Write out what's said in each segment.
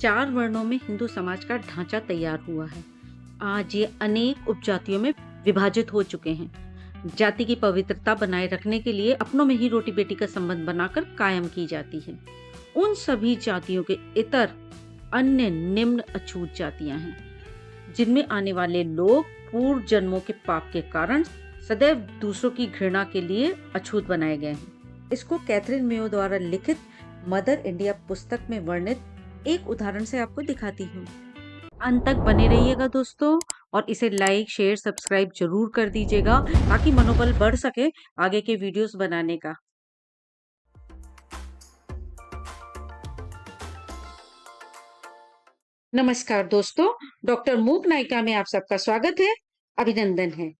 4 वर्णों में हिंदू समाज का ढांचा तैयार हुआ है। आज ये अनेक उपजातियों में विभाजित हो चुके हैं। जाति की पवित्रता बनाए रखने के लिए अपनों में ही रोटी बेटी का संबंध बनाकर कायम की जाती है। उन सभी जातियों के इतर अन्य निम्न अछूत जातियां हैं, जिनमें आने वाले लोग पूर्व जन्मों के पाप के कारण सदैव दूसरों की घृणा के लिए अछूत बनाए गए हैं। इसको कैथरीन मेयो द्वारा लिखित मदर इंडिया पुस्तक में वर्णित एक उदाहरण से आपको दिखाती हूँ। अंत तक बने रहिएगा दोस्तों, और इसे लाइक शेयर सब्सक्राइब जरूर कर दीजिएगा ताकि मनोबल बढ़ सके आगे के वीडियोस बनाने का। नमस्कार दोस्तों, डॉक्टर मूक नायिका में आप सबका स्वागत है, अभिनंदन है।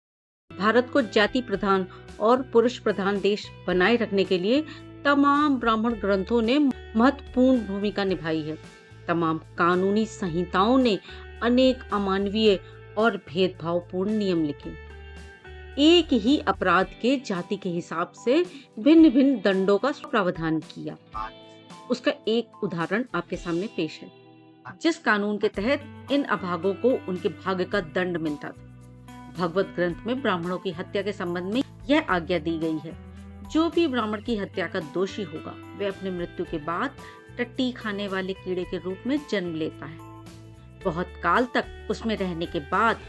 भारत को जाति प्रधान और पुरुष प्रधान देश बनाए रखने के लिए तमाम ब्राह्मण ग्रंथों ने महत्वपूर्ण भूमिका निभाई है। तमाम कानूनी संहिताओं ने अनेक अमानवीय और भेदभावपूर्ण नियम लिखे। एक ही अपराध के जाति के हिसाब से भिन्न भिन्न दंडों का प्रावधान किया। उसका एक उदाहरण आपके सामने पेश है। जिस कानून के तहत इन अभागों को उनके भाग्य का दंड मिलता था। भगवत ग्रंथ में ब्राह्मणों की हत्या के संबंध में यह आज्ञा दी गई है, जो भी ब्राह्मण की हत्या का दोषी होगा वह अपनी मृत्यु के बाद टट्टी खाने वाले कीड़े के रूप में जन्म लेता है। बहुत काल तक उसमें रहने के बाद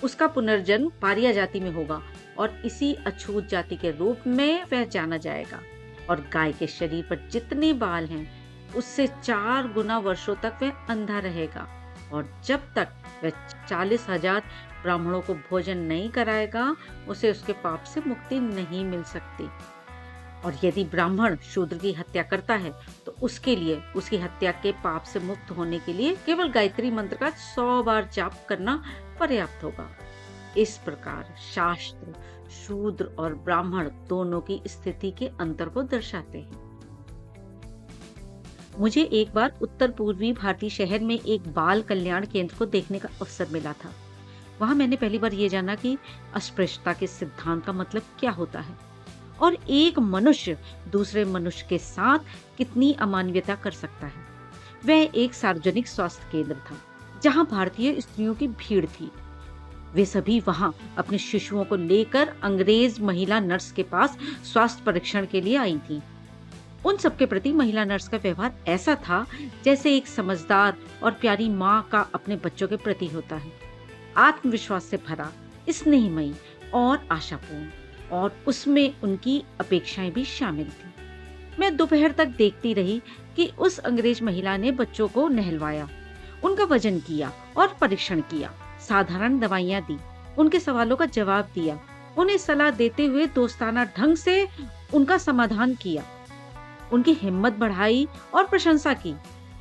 उसका पुनर्जन्म पारिया जाति में होगा और इसी अछूत जाति के रूप में वह जाना जाएगा। और गाय के शरीर पर जितने बाल हैं उससे 4 गुना वर्षों तक वह अंधा रहेगा, और जब तक वह 40,000 ब्राह्मणों को भोजन नहीं कराएगा उसे उसके पाप से मुक्ति नहीं मिल सकती। और यदि ब्राह्मण शूद्र की हत्या करता है तो उसके लिए उसकी हत्या के पाप से मुक्त होने के लिए केवल गायत्री मंत्र का 100 बार जाप करना पर्याप्त होगा। इस प्रकार शास्त्र शूद्र और ब्राह्मण दोनों की स्थिति के अंतर को दर्शाते हैं। मुझे एक बार उत्तर पूर्वी भारतीय शहर में एक बाल कल्याण केंद्र को देखने का अवसर मिला था। वहां मैंने पहली बार ये जाना कि अस्पृश्यता के सिद्धांत का मतलब क्या होता है और एक मनुष्य दूसरे मनुष्य के साथ कितनी अमानवीयता कर सकता है। वह एक सार्वजनिक स्वास्थ्य केंद्र था जहां भारतीय स्त्रियों की भीड़ थी। वे सभी वहां अपने शिशुओं को लेकर अंग्रेज महिला नर्स के पास स्वास्थ्य परीक्षण के लिए आई थी। उन सबके प्रति महिला नर्स का व्यवहार ऐसा था जैसे एक समझदार और प्यारी माँ का अपने बच्चों के प्रति होता है। आत्मविश्वास से भरा, स्नेहमयी और आशापूर्ण, और उसमें उनकी अपेक्षाएं भी शामिल थी। मैं दोपहर तक देखती रही कि उस अंग्रेज महिला ने बच्चों को नहलवाया, उनका वजन किया और परीक्षण किया, साधारण दवाइयां दी, उनके सवालों का जवाब दिया, उन्हें सलाह देते हुए दोस्ताना ढंग से उनका समाधान किया, उनकी हिम्मत बढ़ाई और प्रशंसा की।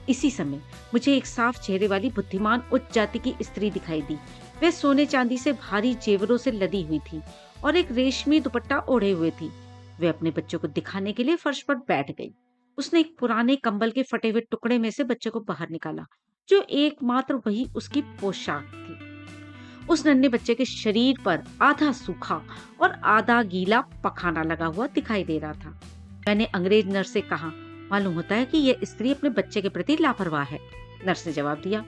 इसी समय मुझे एक साफ चेहरे वाली बुद्धिमान उच्च जाति की स्त्री दिखाई दी। वह सोने चांदी से भारी जेवरों से लदी हुई थी और एक रेशमी दुपट्टा ओढ़े हुए थी। वह अपने बच्चों को दिखाने के लिए फर्श पर बैठ गई। उसने एक पुराने कंबल के फटे हुए टुकड़े में से बच्चे को बाहर निकाला, जो एकमात्र वही उसकी पोशाक थी। उस नन्हे बच्चे के शरीर पर आधा सूखा और आधा गीला पखाना लगा हुआ दिखाई दे रहा था। मैंने अंग्रेज नर्स से कहा, मालूम होता है कि यह स्त्री अपने बच्चे के प्रति लापरवाह है। नर्स ने जवाब दिया,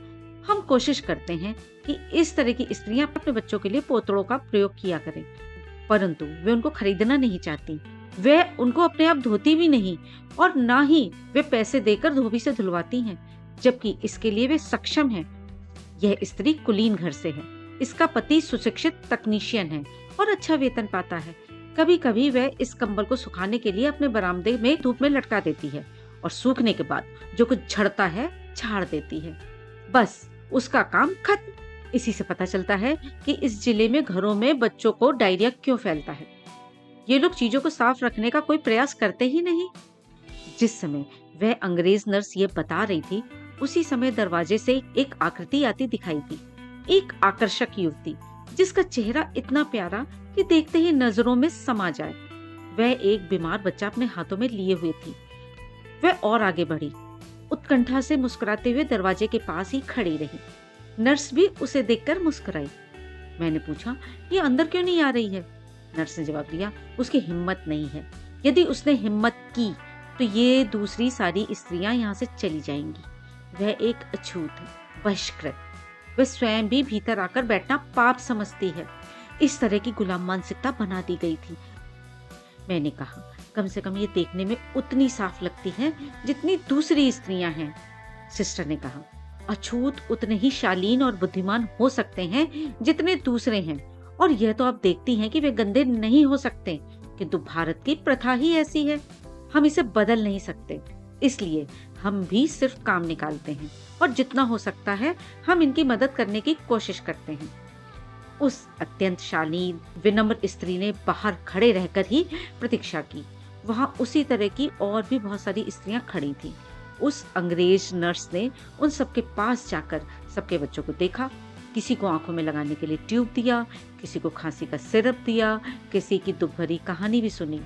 हम कोशिश करते हैं कि इस तरह की स्त्रियां अपने बच्चों के लिए पोतड़ों का प्रयोग किया करें, परंतु वे उनको खरीदना नहीं चाहती। वे उनको अपने आप धोती भी नहीं और ना ही वे पैसे देकर धोबी से धुलवाती हैं, जबकि इसके लिए वे सक्षम हैं। यह स्त्री कुलीन घर से है। इसका पति सुशिक्षित तकनीशियन है और अच्छा वेतन पाता है। कभी कभी वह इस कंबल को सुखाने के लिए अपने बरामदे में धूप में लटका देती है और सूखने के बाद जो कुछ झड़ता है झाड़ देती है। बस उसका काम खत्म। इसी से पता चलता है कि इस जिले में घरों में बच्चों को डायरिया क्यों फैलता है। ये लोग चीजों को साफ रखने का कोई प्रयास करते ही नहीं। जिस समय वह अंग्रेज नर्स ये बता रही थी, उसी समय दरवाजे से एक आकृति आती दिखाई दी। एक आकर्षक युवती जिसका चेहरा इतना प्यारा कि देखते ही नजरों में समा जाए। वह एक बीमार बच्चा अपने हाथों में लिए हुए थी। वह और आगे बढ़ी, उत्कंठा से मुस्कुराते हुए दरवाजे के पास ही खड़ी रही। नर्स भी उसे देखकर मुस्कुराई। मैंने पूछा, ये अंदर क्यों नहीं आ रही है? नर्स ने जवाब दिया, उसकी हिम्मत नहीं है। यदि उसने हिम्मत की तो ये दूसरी सारी स्त्रियां यहाँ से चली जाएंगी। वह एक अछूत है, बहिष्कृत। वह स्वयं भी भीतर आकर बैठना पाप समझती है। इस तरह की गुलाम मानसिकता बना दी गई थी। मैंने कहा, कम से कम ये देखने में उतनी साफ लगती है जितनी दूसरी स्त्रियां हैं। सिस्टर ने कहा, अछूत उतने ही शालीन और बुद्धिमान हो सकते हैं जितने दूसरे हैं, और यह तो आप देखती हैं कि वे गंदे नहीं हो सकते, किंतु भारत की प्रथा ही ऐसी है। हम इसे बदल नहीं सकते, इसलिए हम भी सिर्फ काम निकालते हैं और जितना हो सकता है हम इनकी मदद करने की कोशिश करते हैं। उस अत्यंत शालीन विनम्र स्त्री ने बाहर खड़े रहकर ही प्रतीक्षा की। वहां उसी तरह की और भी बहुत सारी स्त्रियां खड़ी थीं। उस अंग्रेज नर्स ने उन सबके पास जाकर सबके बच्चों को देखा, किसी को आंखों में लगाने के लिए ट्यूब दिया, किसी को खांसी का सिरप दिया, किसी की दुख भरी कहानी भी सुनी।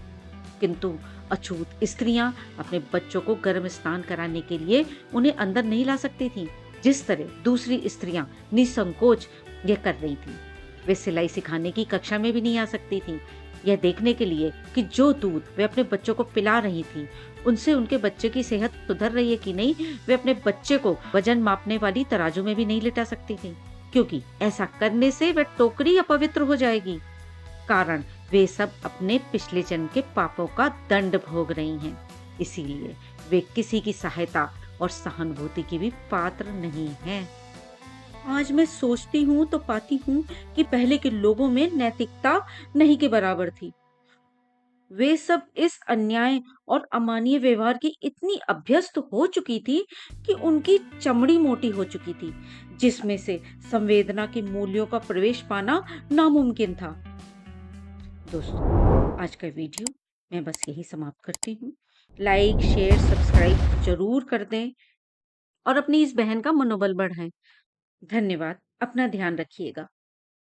किंतु अछूत स्त्रियां अपने बच्चों को गर्म स्नान कराने के लिए उन्हें अंदर नहीं ला सकती थीं, जिस तरह दूसरी स्त्रियां निसंकोच यह कर रही थीं। वे सिलाई सिखाने की कक्षा में भी नहीं आ सकती थीं, यह देखने के लिए कि जो दूध वे अपने बच्चों को पिला रही थीं, उनसे उनके बच्चे की सेहत सुधर रही है कि नहीं। वे अपने बच्चे को वजन मापने वाली तराजू में भी नहीं लिटा सकती थीं, क्योंकि ऐसा करने से वह टोकरी अपवित्र हो जाएगी। कारण वे सब अपने पिछले जन्म के पापों का दंड भोग रही हैं। इसीलिए वे किसी की सहायता और सहानुभूति की भी पात्र नहीं हैं। आज मैं सोचती हूँ तो पाती हूँ कि पहले के लोगों में नैतिकता नहीं के बराबर थी। वे सब इस अन्याय और अमानवीय व्यवहार की इतनी अभ्यस्त हो चुकी थी कि उनकी चमड़ी मोटी हो चुकी थी, जिसमें से संवेदना के मूल्यों का प्रवेश पाना नामुमकिन था। दोस्तों, आज का वीडियो मैं बस यही समाप्त करती हूँ। लाइक, शेयर, सब्सक्राइब जरूर कर दें और अपनी इस बहन का मनोबल बढ़ाएं। धन्यवाद। अपना ध्यान रखिएगा।